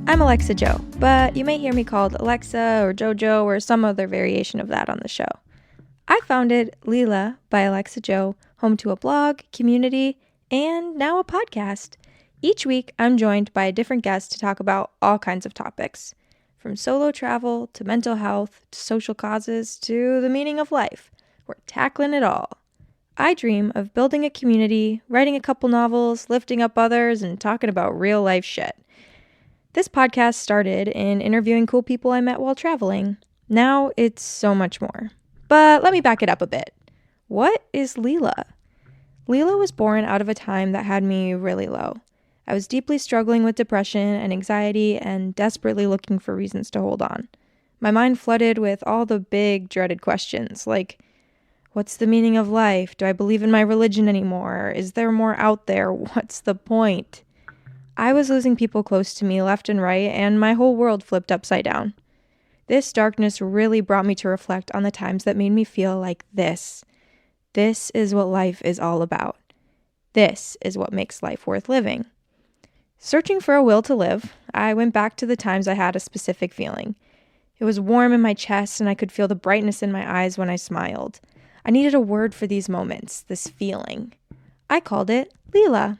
I'm Alexa Jo, but you may hear me called Alexa or Jojo or some other variation of that on the show. I founded Lila by Alexa Jo, home to a blog, community, and now a podcast. Each week, I'm joined by a different guest to talk about all kinds of topics, from solo travel to mental health to social causes to the meaning of life. We're tackling it all. I dream of building a community, writing a couple novels, lifting up others, and talking about real life shit. This podcast started in interviewing cool people I met while traveling. Now it's so much more. But let me back it up a bit. What is Lila? Lila was born out of a time that had me really low. I was deeply struggling with depression and anxiety and desperately looking for reasons to hold on. My mind flooded with all the big, dreaded questions like, what's the meaning of life? Do I believe in my religion anymore? Is there more out there? What's the point? I was losing people close to me left and right, and my whole world flipped upside down. This darkness really brought me to reflect on the times that made me feel like this. This is what life is all about. This is what makes life worth living. Searching for a will to live, I went back to the times I had a specific feeling. It was warm in my chest, and I could feel the brightness in my eyes when I smiled. I needed a word for these moments, this feeling. I called it Lila.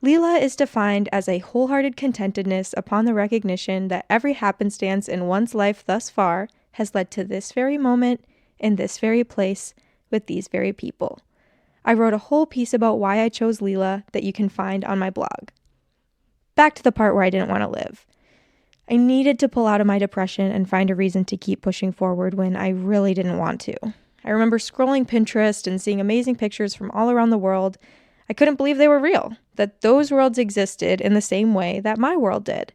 Lila is defined as a wholehearted contentedness upon the recognition that every happenstance in one's life thus far has led to this very moment, in this very place, with these very people. I wrote a whole piece about why I chose Lila that you can find on my blog. Back to the part where I didn't want to live. I needed to pull out of my depression and find a reason to keep pushing forward when I really didn't want to. I remember scrolling Pinterest and seeing amazing pictures from all around the world. I couldn't believe they were real, that those worlds existed in the same way that my world did.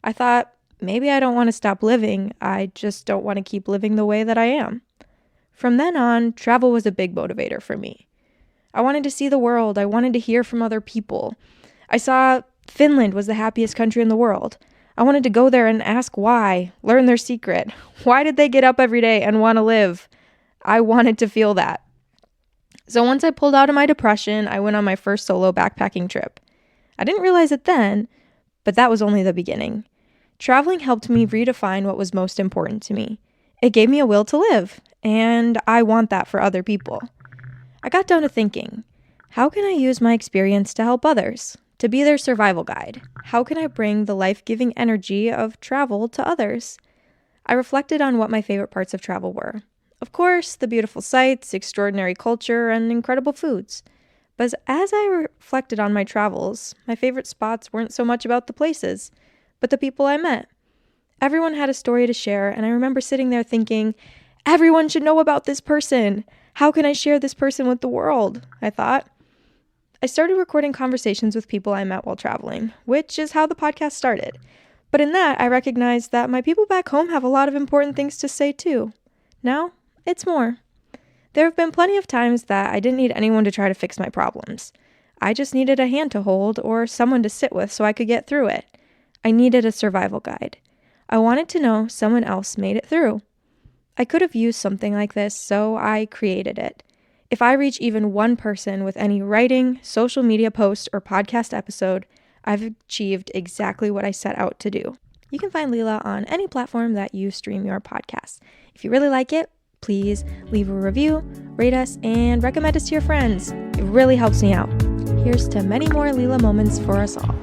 I thought, maybe I don't want to stop living, I just don't want to keep living the way that I am. From then on, travel was a big motivator for me. I wanted to see the world, I wanted to hear from other people. I saw Finland was the happiest country in the world. I wanted to go there and ask why, learn their secret. Why did they get up every day and want to live? I wanted to feel that. So once I pulled out of my depression, I went on my first solo backpacking trip. I didn't realize it then, but that was only the beginning. Traveling helped me redefine what was most important to me. It gave me a will to live, and I want that for other people. I got down to thinking, how can I use my experience to help others, to be their survival guide? How can I bring the life-giving energy of travel to others? I reflected on what my favorite parts of travel were. Of course, the beautiful sights, extraordinary culture, and incredible foods. But as I reflected on my travels, my favorite spots weren't so much about the places, but the people I met. Everyone had a story to share, and I remember sitting there thinking, everyone should know about this person. How can I share this person with the world? I thought. I started recording conversations with people I met while traveling, which is how the podcast started. But in that, I recognized that my people back home have a lot of important things to say too. Now, it's more. There have been plenty of times that I didn't need anyone to try to fix my problems. I just needed a hand to hold or someone to sit with so I could get through it. I needed a survival guide. I wanted to know someone else made it through. I could have used something like this, so I created it. If I reach even one person with any writing, social media post, or podcast episode, I've achieved exactly what I set out to do. You can find Lila on any platform that you stream your podcasts. If you really like it, please leave a review, rate us, and recommend us to your friends. It really helps me out. Here's to many more Lila moments for us all.